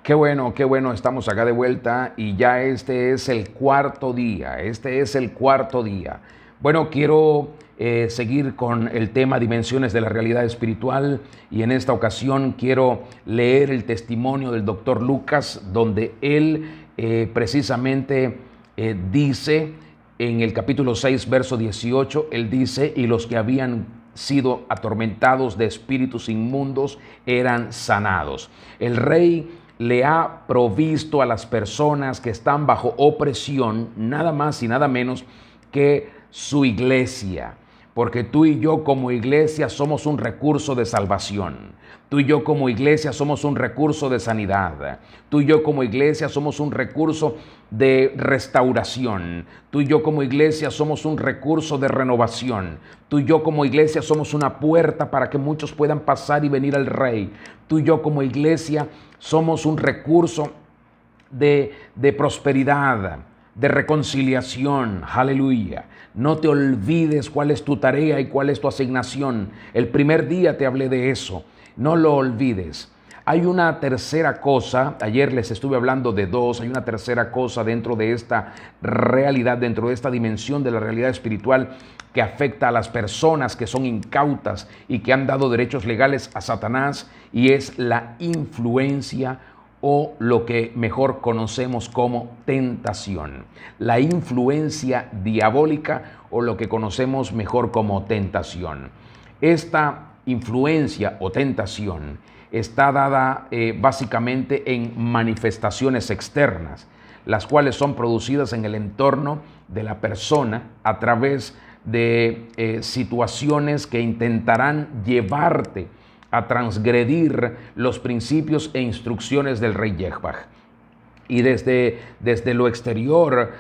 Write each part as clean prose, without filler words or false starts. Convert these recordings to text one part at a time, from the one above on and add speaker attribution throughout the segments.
Speaker 1: qué bueno, estamos acá de vuelta y ya este es el cuarto día, Bueno, quiero seguir con el tema dimensiones de la realidad espiritual y en esta ocasión quiero leer el testimonio del doctor Lucas, donde él precisamente dice en el capítulo 6, verso 18, él dice, y los que habían sido atormentados de espíritus inmundos eran sanados. El rey le ha provisto a las personas que están bajo opresión nada más y nada menos que su iglesia. Porque tú y yo como iglesia somos un recurso de salvación. Tú y yo como iglesia somos un recurso de sanidad. Tú y yo como iglesia somos un recurso de restauración. Tú y yo como iglesia somos un recurso de renovación. Tú y yo como iglesia somos una puerta para que muchos puedan pasar y venir al Rey. Tú y yo como iglesia somos un recurso de prosperidad, de reconciliación. Aleluya. No te olvides cuál es tu tarea y cuál es tu asignación. El primer día te hablé de eso. No lo olvides. Hay una tercera cosa, ayer les estuve hablando de dos, hay una tercera cosa dentro de esta realidad, dentro de esta dimensión de la realidad espiritual que afecta a las personas que son incautas y que han dado derechos legales a Satanás, y es la influencia o lo que mejor conocemos como tentación. La influencia diabólica o lo que conocemos mejor como tentación. Esta influencia o tentación está dada básicamente en manifestaciones externas, las cuales son producidas en el entorno de la persona a través de situaciones que intentarán llevarte a transgredir los principios e instrucciones del rey Yehbach. Y desde lo exterior,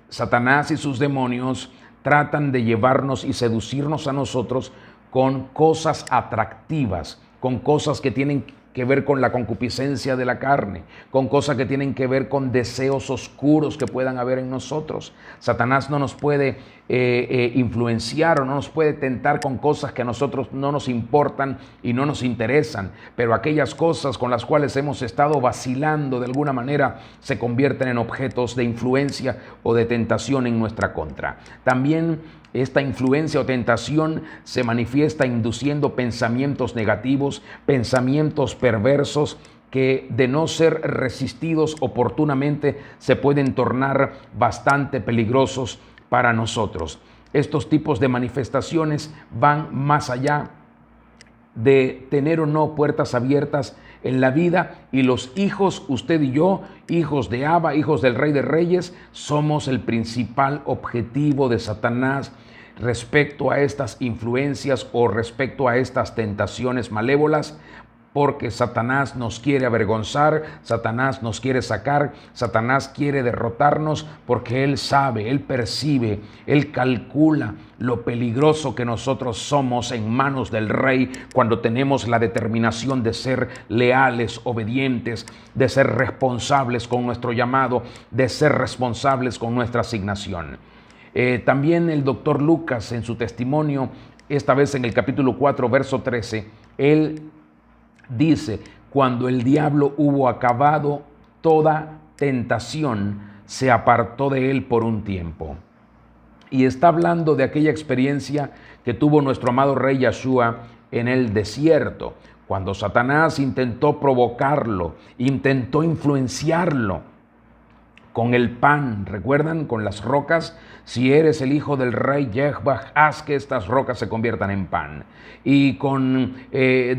Speaker 1: Satanás y sus demonios tratan de llevarnos y seducirnos a nosotros con cosas atractivas, con cosas que tienen que ver con la concupiscencia de la carne, con cosas que tienen que ver con deseos oscuros que puedan haber en nosotros. Satanás no nos puede influenciar o no nos puede tentar con cosas que a nosotros no nos importan y no nos interesan, pero aquellas cosas con las cuales hemos estado vacilando de alguna manera se convierten en objetos de influencia o de tentación en nuestra contra. También esta influencia o tentación se manifiesta induciendo pensamientos negativos, pensamientos perversos que de no ser resistidos oportunamente se pueden tornar bastante peligrosos para nosotros. Estos tipos de manifestaciones van más allá de tener o no puertas abiertas en la vida, y los hijos, usted y yo, hijos de Abba, hijos del Rey de Reyes, somos el principal objetivo de Satanás respecto a estas influencias o respecto a estas tentaciones malévolas, porque Satanás nos quiere avergonzar, Satanás nos quiere sacar, Satanás quiere derrotarnos, porque él sabe, él percibe, él calcula lo peligroso que nosotros somos en manos del Rey cuando tenemos la determinación de ser leales, obedientes, de ser responsables con nuestro llamado, de ser responsables con nuestra asignación. También el doctor Lucas, en su testimonio, esta vez en el capítulo 4, verso 13, él dice: cuando el diablo hubo acabado toda tentación, se apartó de él por un tiempo. Y está hablando de aquella experiencia que tuvo nuestro amado Rey Yeshua en el desierto, cuando Satanás intentó provocarlo, intentó influenciarlo con el pan, ¿recuerdan? Con las rocas. Si eres el hijo del rey Yehbach, haz que estas rocas se conviertan en pan. Y con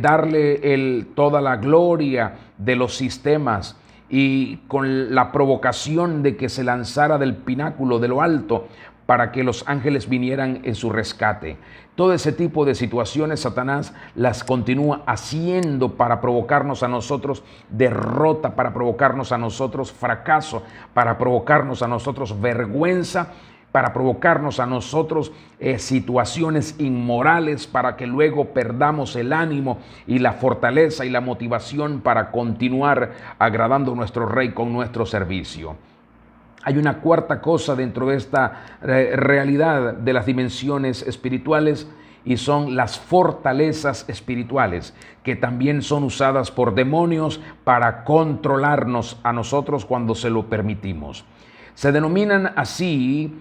Speaker 1: darle toda la gloria de los sistemas y con la provocación de que se lanzara del pináculo, de lo alto, para que los ángeles vinieran en su rescate. Todo ese tipo de situaciones Satanás las continúa haciendo para provocarnos a nosotros derrota, para provocarnos a nosotros fracaso, para provocarnos a nosotros vergüenza, para provocarnos a nosotros situaciones inmorales, para que luego perdamos el ánimo y la fortaleza y la motivación para continuar agradando a nuestro Rey con nuestro servicio. Hay una cuarta cosa dentro de esta realidad de las dimensiones espirituales, y son las fortalezas espirituales, que también son usadas por demonios para controlarnos a nosotros cuando se lo permitimos. Se denominan así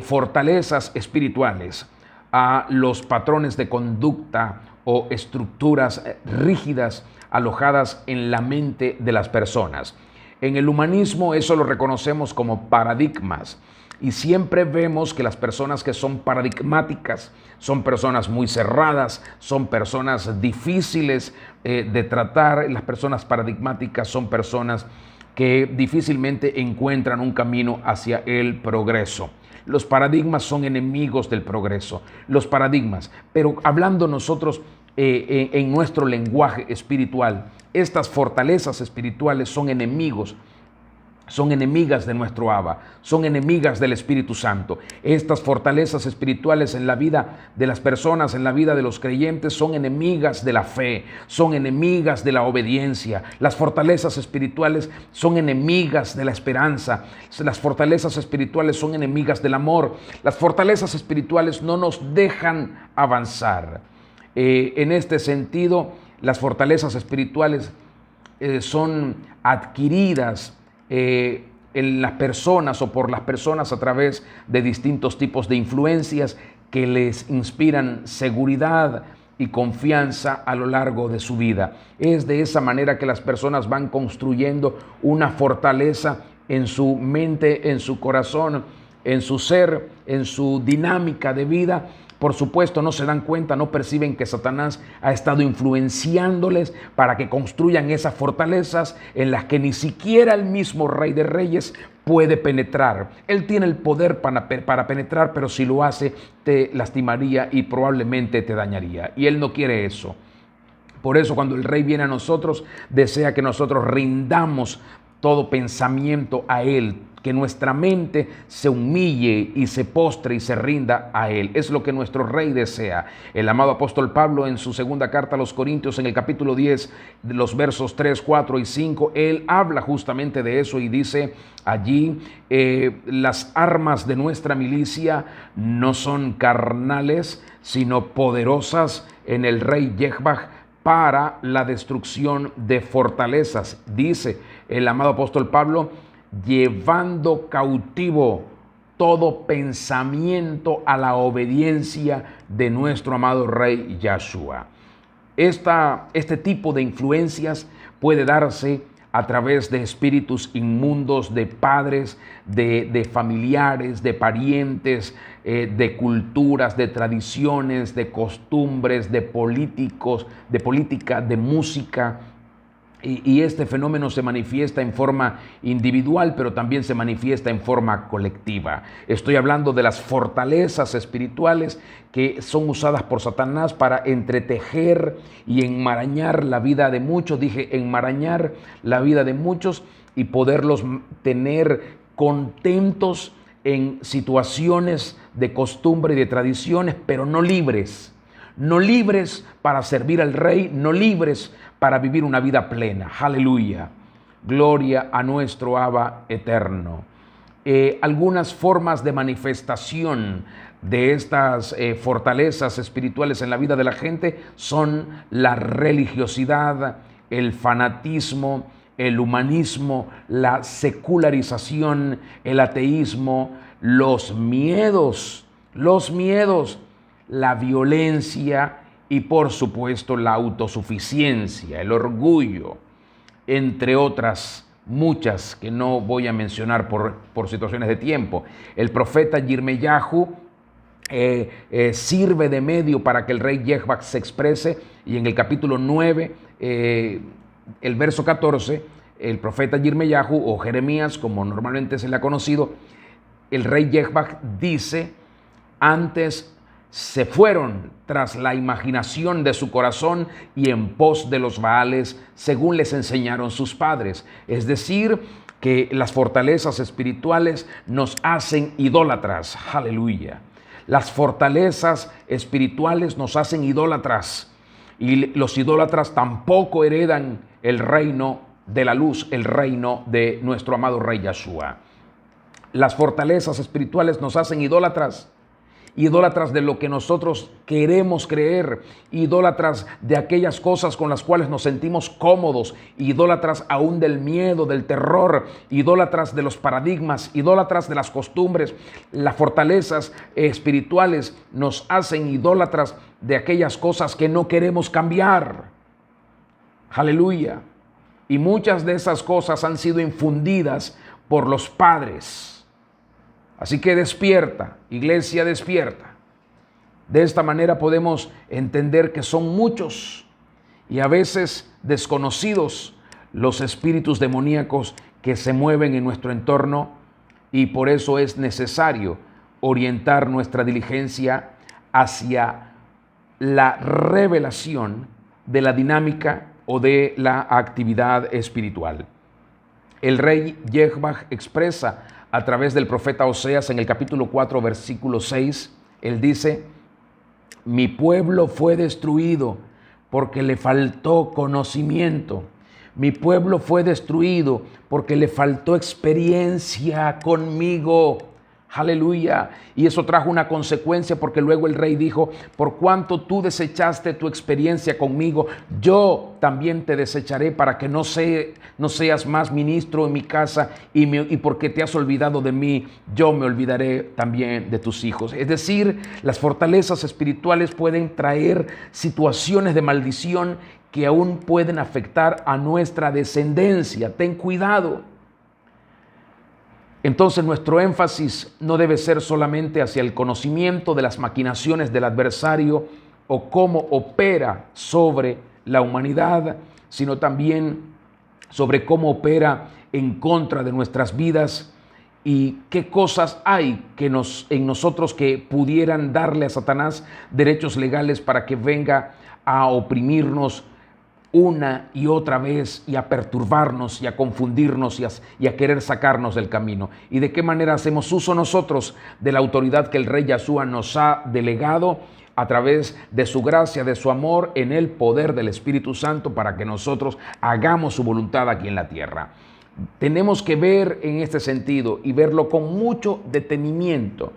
Speaker 1: fortalezas espirituales a los patrones de conducta o estructuras rígidas alojadas en la mente de las personas. En el humanismo eso lo reconocemos como paradigmas, y siempre vemos que las personas que son paradigmáticas son personas muy cerradas, son personas difíciles de tratar. Las personas paradigmáticas son personas que difícilmente encuentran un camino hacia el progreso. Los paradigmas son enemigos del progreso, los paradigmas. Pero hablando nosotros en nuestro lenguaje espiritual, estas fortalezas espirituales son enemigos, son enemigas de nuestro Abba, son enemigas del Espíritu Santo. Estas fortalezas espirituales en la vida de las personas, en la vida de los creyentes, son enemigas de la fe, son enemigas de la obediencia. Las fortalezas espirituales son enemigas de la esperanza. Las fortalezas espirituales son enemigas del amor. Las fortalezas espirituales no nos dejan avanzar. En este sentido, las fortalezas espirituales son adquiridas en las personas o por las personas a través de distintos tipos de influencias que les inspiran seguridad y confianza a lo largo de su vida. Es de esa manera que las personas van construyendo una fortaleza en su mente, en su corazón, en su ser, en su dinámica de vida. Por supuesto, no se dan cuenta, no perciben que Satanás ha estado influenciándoles para que construyan esas fortalezas en las que ni siquiera el mismo Rey de Reyes puede penetrar. Él tiene el poder para penetrar, pero si lo hace, te lastimaría y probablemente te dañaría. Y Él no quiere eso. Por eso, cuando el Rey viene a nosotros, desea que nosotros rindamos todo pensamiento a Él, que nuestra mente se humille y se postre y se rinda a Él. Es lo que nuestro Rey desea. El amado apóstol Pablo, en su segunda carta a los Corintios, en el capítulo 10, los versos 3, 4 y 5, él habla justamente de eso y dice allí, las armas de nuestra milicia no son carnales, sino poderosas en el Rey Yehvah para la destrucción de fortalezas. Dice el amado apóstol Pablo, llevando cautivo todo pensamiento a la obediencia de nuestro amado Rey Yahshua. Este tipo de influencias puede darse a través de espíritus inmundos, de padres, de familiares, de parientes, de culturas, de tradiciones, de costumbres, de políticos, de política, de música. Y este fenómeno se manifiesta en forma individual, pero también se manifiesta en forma colectiva. Estoy hablando de las fortalezas espirituales que son usadas por Satanás para entretejer y enmarañar la vida de muchos. Dije enmarañar la vida de muchos y poderlos tener contentos en situaciones de costumbre y de tradiciones, pero no libres. No libres para servir al Rey, no libres para vivir una vida plena. Aleluya. Gloria a nuestro Abba eterno. Algunas formas de manifestación de estas fortalezas espirituales en la vida de la gente son la religiosidad, el fanatismo, el humanismo, la secularización, el ateísmo, los miedos, la violencia y por supuesto la autosuficiencia, el orgullo, entre otras muchas que no voy a mencionar por situaciones de tiempo. El profeta Yirmeyahu sirve de medio para que el Rey Yehvah se exprese, y en el capítulo 9, el verso 14, el profeta Yirmeyahu o Jeremías, como normalmente se le ha conocido, el Rey Yehvah dice: antes se fueron tras la imaginación de su corazón y en pos de los Baales, según les enseñaron sus padres. Es decir, que las fortalezas espirituales nos hacen idólatras. Aleluya. Las fortalezas espirituales nos hacen idólatras, y los idólatras tampoco heredan el reino de la luz, el reino de nuestro amado Rey Yahshua. Las fortalezas espirituales nos hacen idólatras, idólatras de lo que nosotros queremos creer, idólatras de aquellas cosas con las cuales nos sentimos cómodos, idólatras aún del miedo, del terror, idólatras de los paradigmas, idólatras de las costumbres. Las fortalezas espirituales nos hacen idólatras de aquellas cosas que no queremos cambiar. Aleluya. Y muchas de esas cosas han sido infundidas por los padres. Así que despierta, iglesia, despierta. De esta manera podemos entender que son muchos y a veces desconocidos los espíritus demoníacos que se mueven en nuestro entorno, y por eso es necesario orientar nuestra diligencia hacia la revelación de la dinámica o de la actividad espiritual. El rey Jehbaj expresa a través del profeta Oseas en el capítulo 4, versículo 6, él dice: mi pueblo fue destruido porque le faltó conocimiento. Mi pueblo fue destruido porque le faltó experiencia conmigo. Aleluya. Y eso trajo una consecuencia, porque luego el rey dijo: por cuanto tú desechaste tu experiencia conmigo, yo también te desecharé para que no seas más ministro en mi casa, y porque te has olvidado de mí, yo me olvidaré también de tus hijos. Es decir, las fortalezas espirituales pueden traer situaciones de maldición que aún pueden afectar a nuestra descendencia. Ten cuidado. Entonces nuestro énfasis no debe ser solamente hacia el conocimiento de las maquinaciones del adversario o cómo opera sobre la humanidad, sino también sobre cómo opera en contra de nuestras vidas y qué cosas hay en nosotros que pudieran darle a Satanás derechos legales para que venga a oprimirnos una y otra vez, y a perturbarnos y a confundirnos y a querer sacarnos del camino. Y de qué manera hacemos uso nosotros de la autoridad que el rey Yahshua nos ha delegado a través de su gracia, de su amor, en el poder del Espíritu Santo, para que nosotros hagamos su voluntad aquí en la tierra. Tenemos que ver en este sentido y verlo con mucho detenimiento,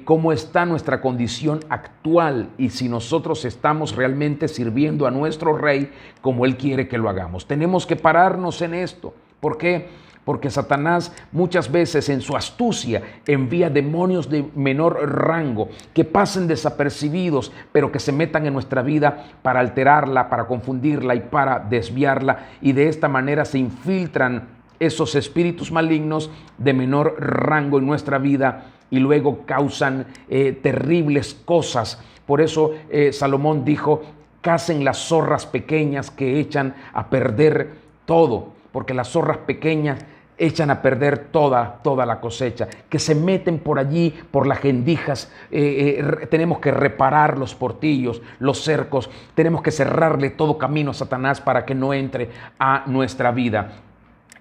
Speaker 1: cómo está nuestra condición actual y si nosotros estamos realmente sirviendo a nuestro Rey como Él quiere que lo hagamos. Tenemos que pararnos en esto. ¿Por qué? Porque Satanás muchas veces en su astucia envía demonios de menor rango que pasen desapercibidos, pero que se metan en nuestra vida para alterarla, para confundirla y para desviarla, y de esta manera se infiltran esos espíritus malignos de menor rango en nuestra vida y luego causan terribles cosas. Por eso Salomón dijo: cacen las zorras pequeñas que echan a perder todo, porque las zorras pequeñas echan a perder toda la cosecha, que se meten por allí, por las rendijas. Tenemos que reparar los portillos, los cercos, tenemos que cerrarle todo camino a Satanás para que no entre a nuestra vida.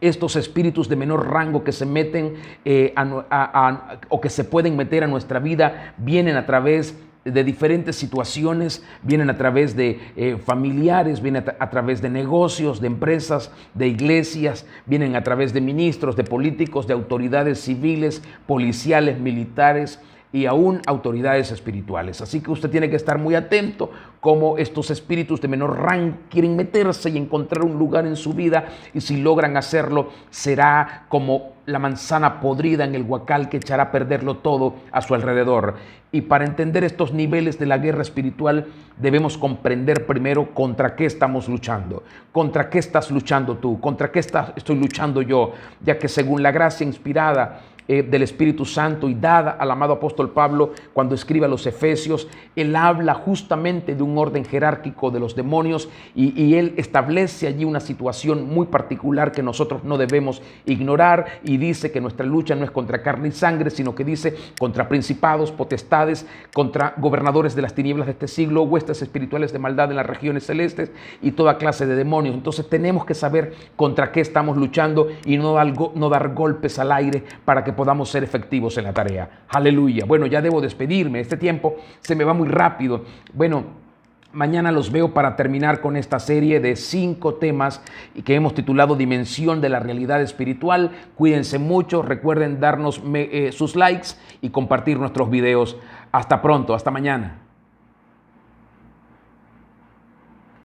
Speaker 1: Estos espíritus de menor rango que se meten o que se pueden meter a nuestra vida vienen a través de diferentes situaciones, vienen a través de familiares, vienen a través de negocios, de empresas, de iglesias, vienen a través de ministros, de políticos, de autoridades civiles, policiales, militares y aún autoridades espirituales. Así que usted tiene que estar muy atento cómo estos espíritus de menor rango quieren meterse y encontrar un lugar en su vida, y si logran hacerlo será como la manzana podrida en el huacal que echará a perderlo todo a su alrededor. Y para entender estos niveles de la guerra espiritual debemos comprender primero contra qué estamos luchando. ¿Contra qué estás luchando tú? ¿Contra qué estoy luchando yo? Ya que según la gracia inspirada del Espíritu Santo y dada al amado apóstol Pablo cuando escribe a los Efesios, él habla justamente de un orden jerárquico de los demonios y él establece allí una situación muy particular que nosotros no debemos ignorar, y dice que nuestra lucha no es contra carne y sangre, sino que dice contra principados, potestades, contra gobernadores de las tinieblas de este siglo, huestes espirituales de maldad en las regiones celestes y toda clase de demonios. Entonces tenemos que saber contra qué estamos luchando y no dar golpes al aire para que podamos ser efectivos en la tarea. Aleluya. Bueno, ya debo despedirme. Este tiempo se me va muy rápido. Bueno, mañana los veo para terminar con esta serie de 5 temas que hemos titulado Dimensión de la Realidad Espiritual. Cuídense mucho. Recuerden darnos sus likes y compartir nuestros videos. Hasta pronto, hasta mañana.